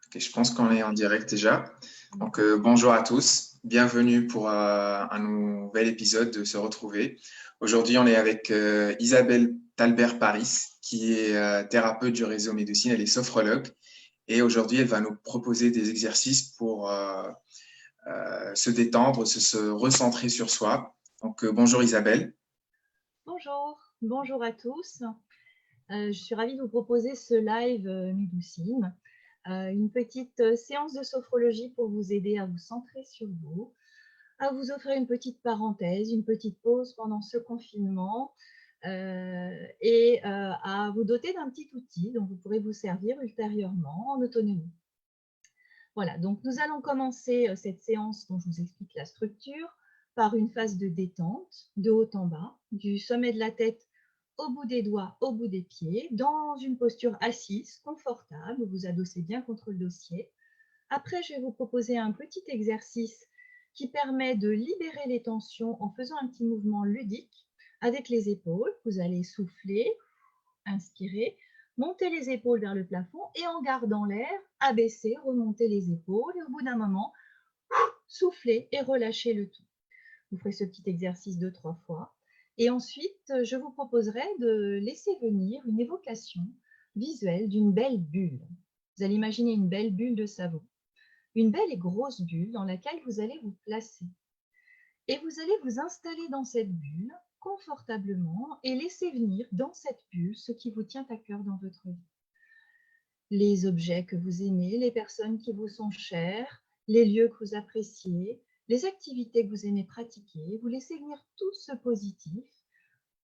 Ok, je pense qu'on est en direct déjà. Donc, bonjour à tous. Bienvenue pour un nouvel épisode de Se Retrouver. Aujourd'hui, on est avec Isabelle Talbert-Paris, qui est thérapeute du réseau Médecine. Elle est sophrologue. Et aujourd'hui, elle va nous proposer des exercices pour se détendre, se recentrer sur soi. Donc, bonjour Isabelle. Bonjour à tous. Je suis ravie de vous proposer ce live Médecine, une petite séance de sophrologie pour vous aider à vous centrer sur vous, à vous offrir une petite parenthèse, une petite pause pendant ce confinement et à vous doter d'un petit outil dont vous pourrez vous servir ultérieurement en autonomie. Voilà, donc nous allons commencer cette séance dont je vous explique la structure par une phase de détente, de haut en bas, du sommet de la tête au bout des doigts, au bout des pieds, dans une posture assise, confortable, vous adossez bien contre le dossier. Après, je vais vous proposer un petit exercice qui permet de libérer les tensions en faisant un petit mouvement ludique avec les épaules. Vous allez souffler, inspirer, monter les épaules vers le plafond et en gardant l'air, abaisser, remonter les épaules et au bout d'un moment, souffler et relâcher le tout. Vous ferez ce petit exercice 2-3 fois. Et ensuite, je vous proposerai de laisser venir une évocation visuelle d'une belle bulle. Vous allez imaginer une belle bulle de savon. Une belle et grosse bulle dans laquelle vous allez vous placer. Et vous allez vous installer dans cette bulle confortablement et laisser venir dans cette bulle ce qui vous tient à cœur dans votre vie. Les objets que vous aimez, les personnes qui vous sont chères, les lieux que vous appréciez, les activités que vous aimez pratiquer. Vous laissez venir tout ce positif,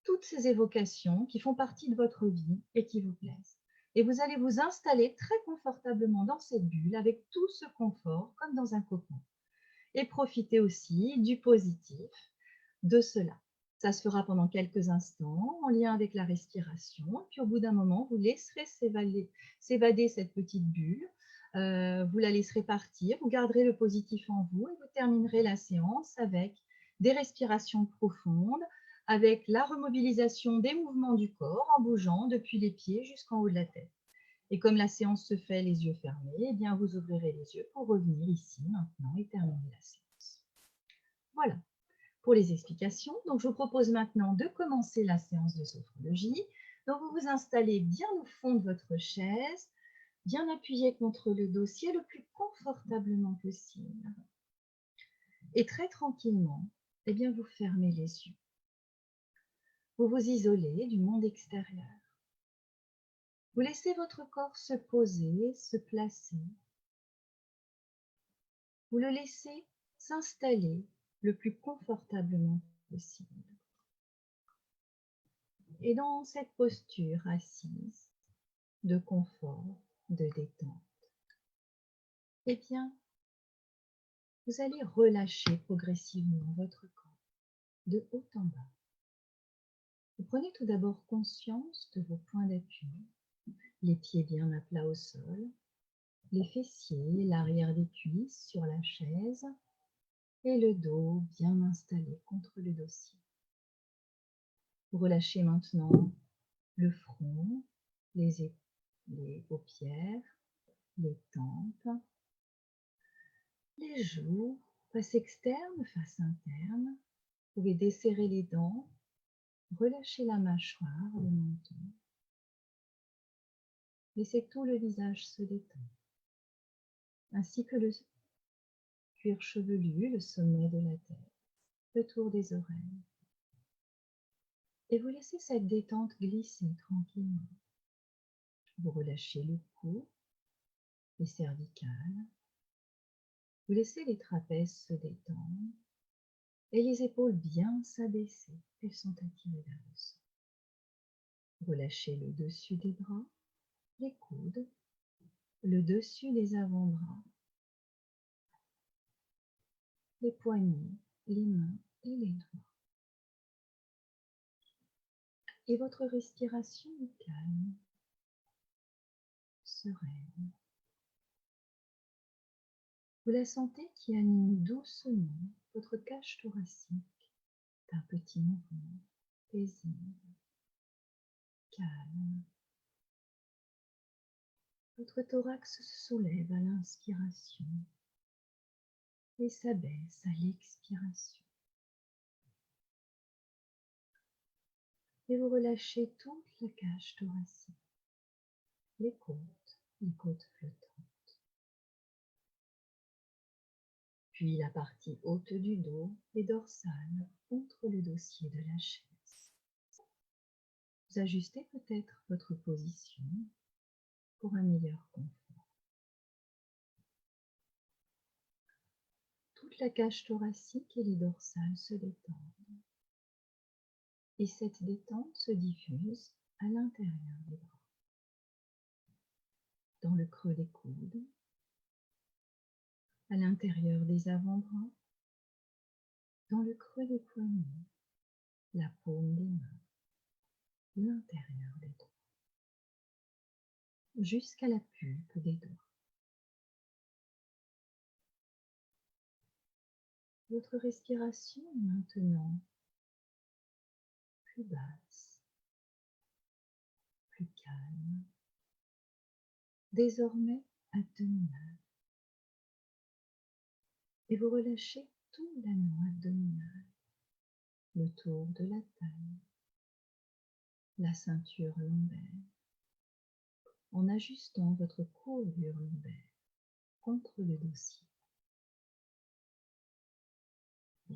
toutes ces évocations qui font partie de votre vie et qui vous plaisent. Et vous allez vous installer très confortablement dans cette bulle avec tout ce confort comme dans un cocon. Et profitez aussi du positif de cela. Ça se fera pendant quelques instants en lien avec la respiration. Puis au bout d'un moment, vous laisserez s'évader cette petite bulle. Vous la laisserez partir. Vous garderez le positif en vous et vous terminerez la séance avec des respirations profondes, avec la remobilisation des mouvements du corps en bougeant depuis les pieds jusqu'en haut de la tête. Et comme la séance se fait les yeux fermés, eh bien vous ouvrirez les yeux pour revenir ici maintenant et terminer la séance. Voilà pour les explications. Donc, je vous propose maintenant de commencer la séance de sophrologie. Donc, vous vous installez bien au fond de votre chaise, bien appuyé contre le dossier le plus confortablement possible. Et très tranquillement, eh bien, vous fermez les yeux. Vous vous isolez du monde extérieur. Vous laissez votre corps se poser, se placer. Vous le laissez s'installer le plus confortablement possible. Et dans cette posture assise, de confort, de détente, eh bien, vous allez relâcher progressivement votre corps de haut en bas. Vous prenez tout d'abord conscience de vos points d'appui, les pieds bien à plat au sol, les fessiers, l'arrière des cuisses sur la chaise et le dos bien installé contre le dossier. Vous relâchez maintenant le front, les paupières, les tempes, les joues, face externe, face interne. Vous pouvez desserrer les dents, relâcher la mâchoire, le menton. Laissez tout le visage se détendre, ainsi que le cuir chevelu, le sommet de la tête, le tour des oreilles. Et vous laissez cette détente glisser tranquillement. Vous relâchez le cou, les cervicales. Vous laissez les trapèzes se détendre et les épaules bien s'abaisser. Elles sont attirées vers le sol. Relâchez le dessus des bras, les coudes, le dessus des avant-bras, les poignets, les mains et les doigts. Et votre respiration est calme, sereine. Vous la sentez qui anime doucement votre cage thoracique d'un petit mouvement paisible, calme. Votre Votre thorax se soulève à l'inspiration et s'abaisse à l'expiration. Et vous relâchez toute la cage thoracique, les côtes flottantes. Puis la partie haute du dos et dorsale contre le dossier de la chaise. Vous ajustez peut-être votre position pour un meilleur confort. Toute la cage thoracique et les dorsales se détendent. Et cette détente se diffuse à l'intérieur des bras, dans le creux des coudes, à l'intérieur des avant-bras, dans le creux des poignets, la paume des mains, l'intérieur des doigts, jusqu'à la pulpe des doigts. Votre respiration est maintenant plus basse, plus calme, désormais abdominale. Et vous relâchez tout l'anneau abdominal, le tour de la taille, la ceinture lombaire, en ajustant votre courbure lombaire contre le dossier.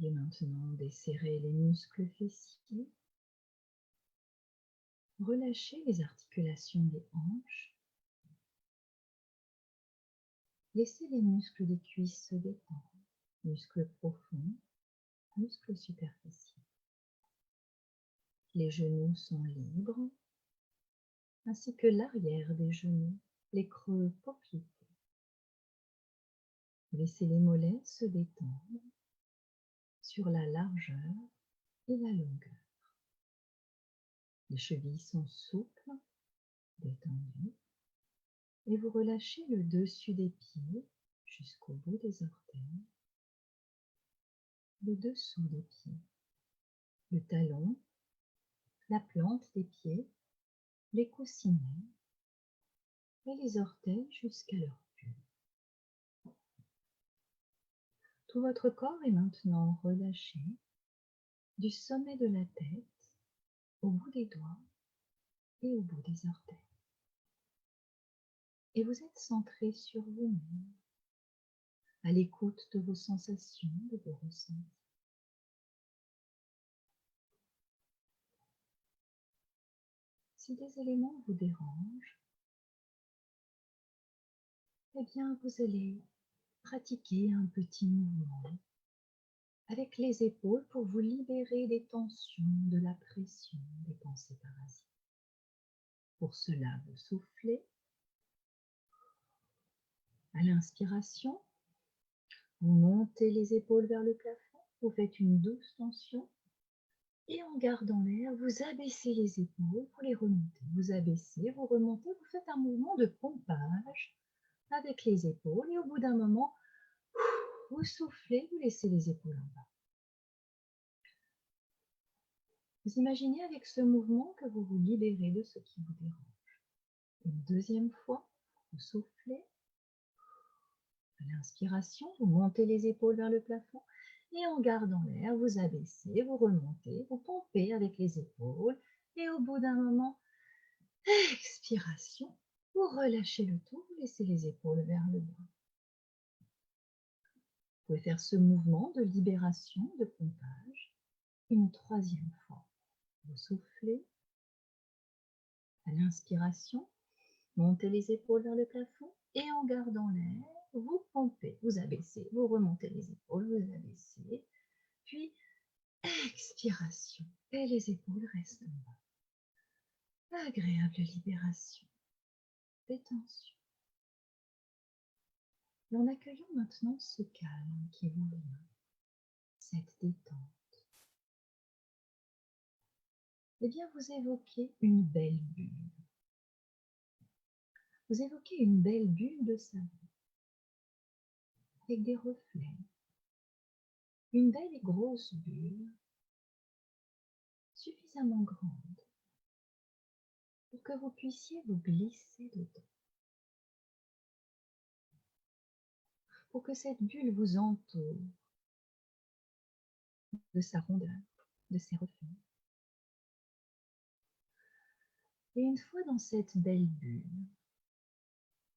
Et maintenant, desserrez les muscles fessiers. Relâchez les articulations des hanches. Laissez les muscles des cuisses se détendre, muscles profonds, muscles superficiels. Les genoux sont libres, ainsi que l'arrière des genoux, les creux popliteux. Laissez les mollets se détendre sur la largeur et la longueur. Les chevilles sont souples, détendues, et vous relâchez le dessus des pieds jusqu'au bout des orteils, le dessous des pieds, le talon, la plante des pieds, les coussinets et les orteils jusqu'à leur pulpe. Tout votre corps est maintenant relâché, du sommet de la tête au bout des doigts et au bout des orteils. Et vous êtes centré sur vous-même, à l'écoute de vos sensations, de vos ressentis. Si des éléments vous dérangent, eh bien vous allez pratiquer un petit mouvement avec les épaules pour vous libérer des tensions, de la pression, des pensées parasites. Pour cela, vous soufflez. À l'inspiration, vous montez les épaules vers le plafond, vous faites une douce tension et en gardant l'air, vous abaissez les épaules pour les remonter. Vous abaissez, vous remontez, vous faites un mouvement de pompage avec les épaules et au bout d'un moment, vous soufflez, vous laissez les épaules en bas. Vous imaginez avec ce mouvement que vous vous libérez de ce qui vous dérange. Une deuxième fois, vous soufflez. À l'inspiration, vous montez les épaules vers le plafond et en gardant l'air, vous abaissez, vous remontez, vous pompez avec les épaules et au bout d'un moment, expiration, vous relâchez le tout, vous laissez les épaules vers le bas. Vous pouvez faire ce mouvement de libération, de pompage, une troisième fois. Vous soufflez. À l'inspiration, montez les épaules vers le plafond et en gardant l'air, vous pompez, vous abaissez, vous remontez les épaules, vous abaissez, puis expiration et les épaules restent en bas. Agréable libération, détention. Et en accueillant maintenant ce calme qui vous vient, cette détente, eh bien vous évoquez une belle bulle. Vous évoquez une belle bulle de savon avec des reflets. Une belle et grosse bulle, suffisamment grande pour que vous puissiez vous glisser dedans. pour que cette bulle vous entoure de sa rondeur, de ses reflets. Et une fois dans cette belle bulle,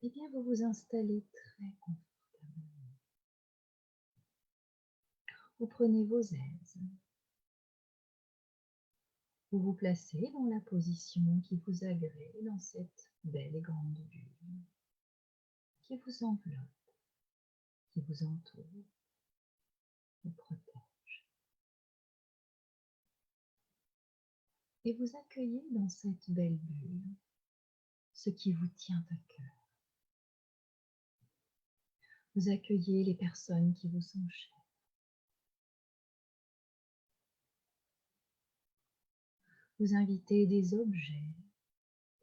eh bien, vous vous installez très confortablement. Vous prenez vos aises. Vous vous placez dans la position qui vous agrée dans cette belle et grande bulle qui vous enveloppe, qui vous entoure, vous protège. Et vous accueillez dans cette belle bulle ce qui vous tient à cœur. Vous accueillez les personnes qui vous sont chères. Vous invitez des objets,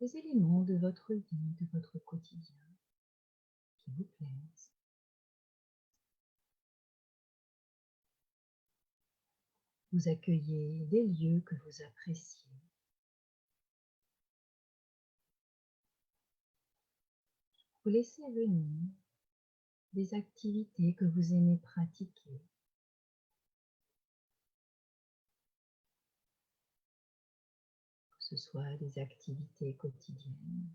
des éléments de votre vie, de votre quotidien qui vous plaisent. Vous accueillez des lieux que vous appréciez. Vous laissez venir des activités que vous aimez pratiquer. Que ce soit des activités quotidiennes,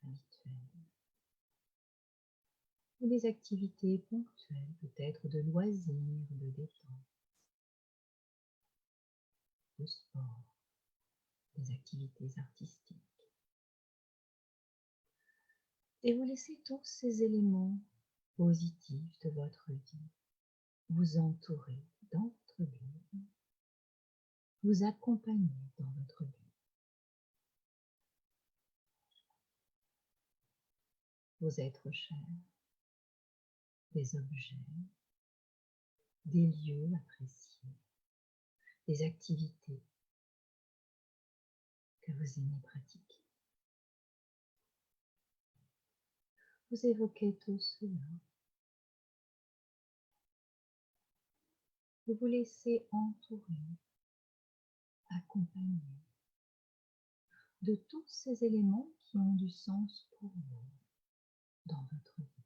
habituelles, ou des activités ponctuelles, peut-être de loisirs, de détente, de sport, des activités artistiques. Et vous laissez tous ces éléments positifs de votre vie vous entourer dans votre vie, vous accompagner dans votre vie. Vos êtres chers, des objets, des lieux appréciés, des activités que vous aimez pratiquer. Vous évoquez tout cela. Vous vous laissez entourer, accompagner de tous ces éléments qui ont du sens pour vous dans votre vie,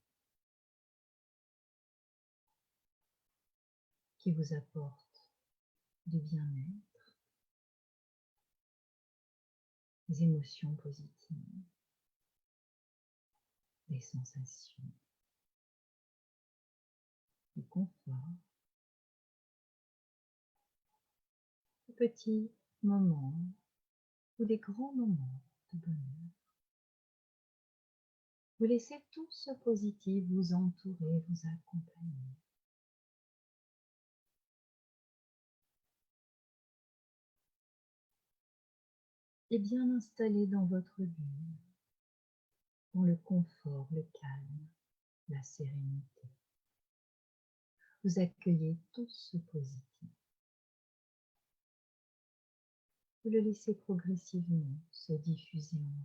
qui vous apportent du bien-être, des émotions positives, des sensations, du confort, des petits moments ou des grands moments de bonheur. Vous laissez tout ce positif vous entourer, vous accompagner. Et bien installé dans votre bulle, dans le confort, le calme, la sérénité. Vous accueillez tout ce positif. Vous le laissez progressivement se diffuser en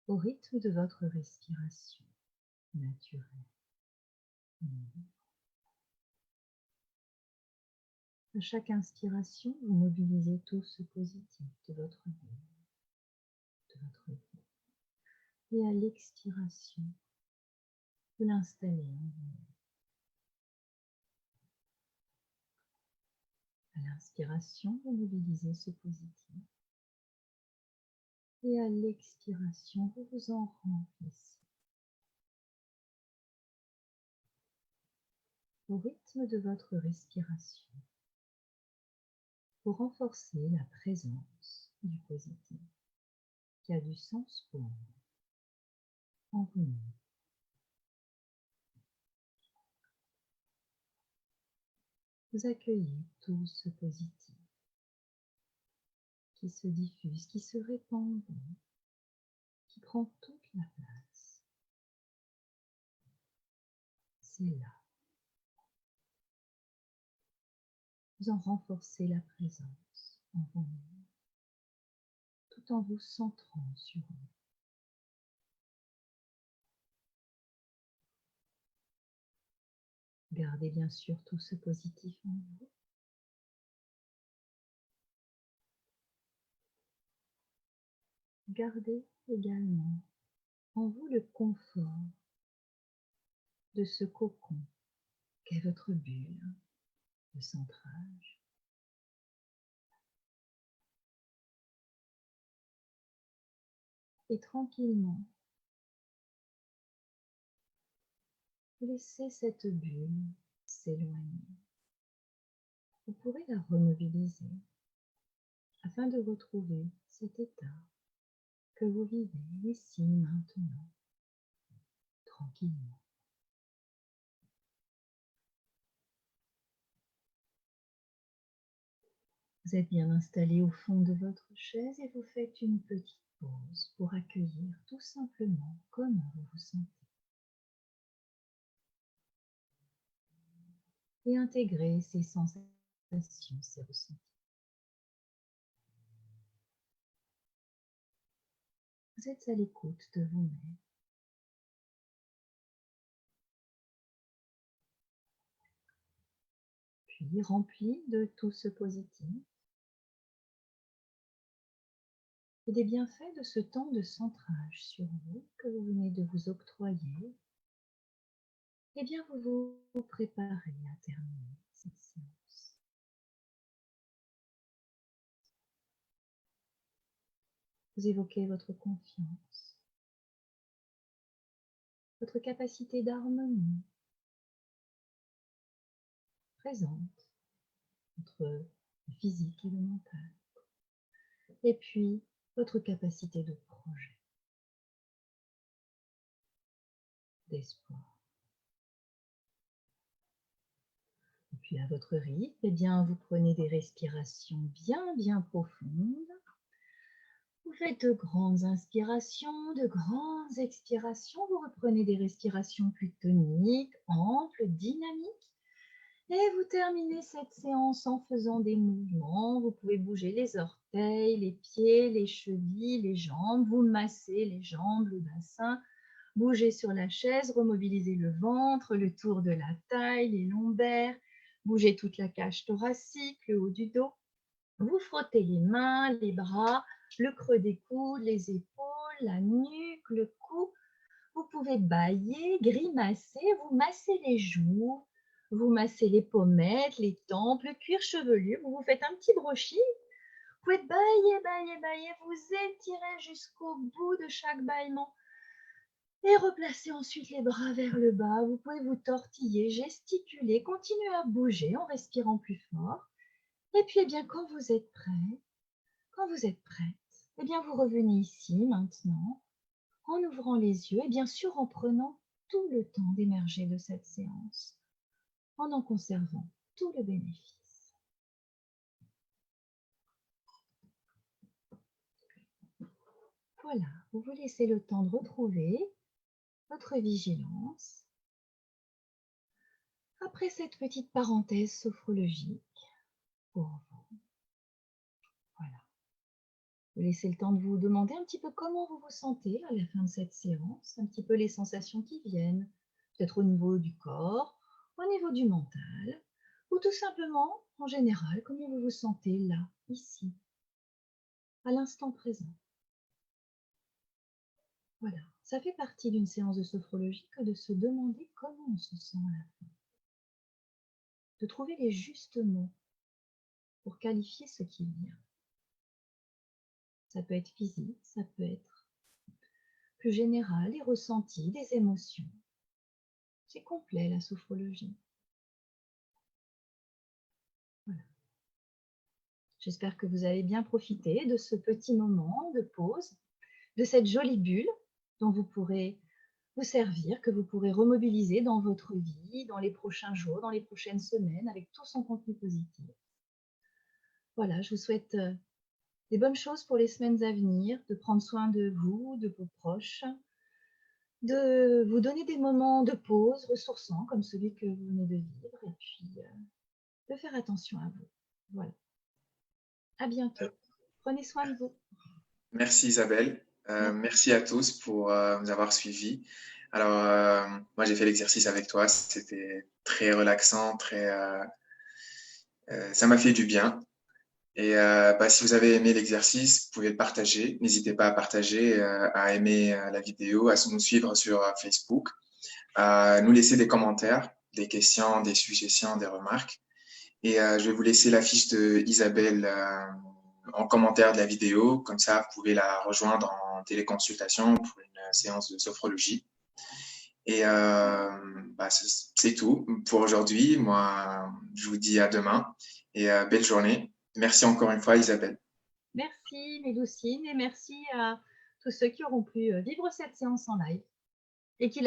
vous, au rythme de votre respiration naturelle. À chaque inspiration, vous mobilisez tout ce positif de votre vie. Et à l'expiration, vous l'installez en vous. À l'inspiration, vous mobilisez ce positif. Et à l'expiration, vous vous en remplissez. Au rythme de votre respiration, pour renforcer la présence du positif qui a du sens pour vous en vous-même. Vous accueillez tout ce positif qui se diffuse, qui se répand en vous, qui prend toute la place. C'est là. Vous en renforcez la présence en vous-même, tout en vous centrant sur vous. Gardez bien sûr tout ce positif en vous. Gardez également en vous le confort de ce cocon qu'est votre bulle de centrage. Et tranquillement, laissez cette bulle s'éloigner. Vous pourrez la remobiliser afin de retrouver cet état que vous vivez ici maintenant, tranquillement. Vous êtes bien installé au fond de votre chaise et vous faites une petite pause pour accueillir tout simplement comment vous vous sentez. Et intégrer ces sensations, ces ressentis. Vous êtes à l'écoute de vous-même. Puis rempli de tout ce positif et des bienfaits de ce temps de centrage sur vous que vous venez de vous octroyer, eh bien vous vous préparez à terminer cette séance. Vous évoquez votre confiance, votre capacité d'harmonie présente entre le physique et le mental, et puis votre capacité de projet, d'espoir. Et puis à votre rythme, eh bien, vous prenez des respirations bien profondes. Vous faites de grandes inspirations, de grandes expirations. Vous reprenez des respirations plus toniques, amples, dynamiques. Et vous terminez cette séance en faisant des mouvements. Vous pouvez bouger les orteils, les pieds, les chevilles, les jambes. Vous massez les jambes, le bassin. Bougez sur la chaise, remobilisez le ventre, le tour de la taille, les lombaires. Bougez toute la cage thoracique, le haut du dos. Vous frottez les mains, les bras, le creux des coudes, les épaules, la nuque, le cou. Vous pouvez bâiller, grimacer, vous massez les joues, vous massez les pommettes, les tempes, le cuir chevelu. Vous vous faites un petit brushing. Vous pouvez bâiller, vous étirez jusqu'au bout de chaque bâillement. Et replacez ensuite les bras vers le bas. Vous pouvez vous tortiller, gesticuler, continuer à bouger en respirant plus fort. Et puis, eh bien, quand vous êtes prêt, quand vous êtes prête, eh bien, vous revenez ici maintenant, en ouvrant les yeux et bien sûr en prenant tout le temps d'émerger de cette séance, en conservant tout le bénéfice. Voilà, vous vous laissez le temps de retrouver votre vigilance après cette petite parenthèse sophrologique pour vous. Voilà. Vous laissez le temps de vous demander un petit peu comment vous vous sentez à la fin de cette séance, un petit peu les sensations qui viennent, peut-être au niveau du corps, au niveau du mental, ou tout simplement, en général, comment vous vous sentez là, ici, à l'instant présent. Voilà, ça fait partie d'une séance de sophrologie que de se demander comment on se sent à la fin. De trouver les justes mots pour qualifier ce qui vient. Ça peut être physique, ça peut être plus général, les ressentis, des émotions. C'est complet la sophrologie. Voilà. J'espère que vous avez bien profité de ce petit moment de pause, de cette jolie bulle dont vous pourrez vous servir, que vous pourrez remobiliser dans votre vie, dans les prochains jours, dans les prochaines semaines, avec tout son contenu positif. Voilà, je vous souhaite des bonnes choses pour les semaines à venir, de prendre soin de vous, de vos proches, de vous donner des moments de pause ressourçants comme celui que vous venez de vivre et puis de faire attention à vous. Voilà. À bientôt. Prenez soin de vous. Merci Isabelle. Merci à tous pour nous avoir suivis. Alors, moi j'ai fait l'exercice avec toi, c'était très relaxant, ça m'a fait du bien. Et si vous avez aimé l'exercice, vous pouvez le partager. N'hésitez pas à partager, à aimer la vidéo, à nous suivre sur Facebook, à nous laisser des commentaires, des questions, des suggestions, des remarques. Et je vais vous laisser la fiche de Isabelle en commentaire de la vidéo. Comme ça, vous pouvez la rejoindre en téléconsultation pour une séance de sophrologie. Et c'est tout pour aujourd'hui. Moi, je vous dis à demain et belle journée. Merci encore une fois, Isabelle. Merci Médoucine et merci à tous ceux qui auront pu vivre cette séance en live et qui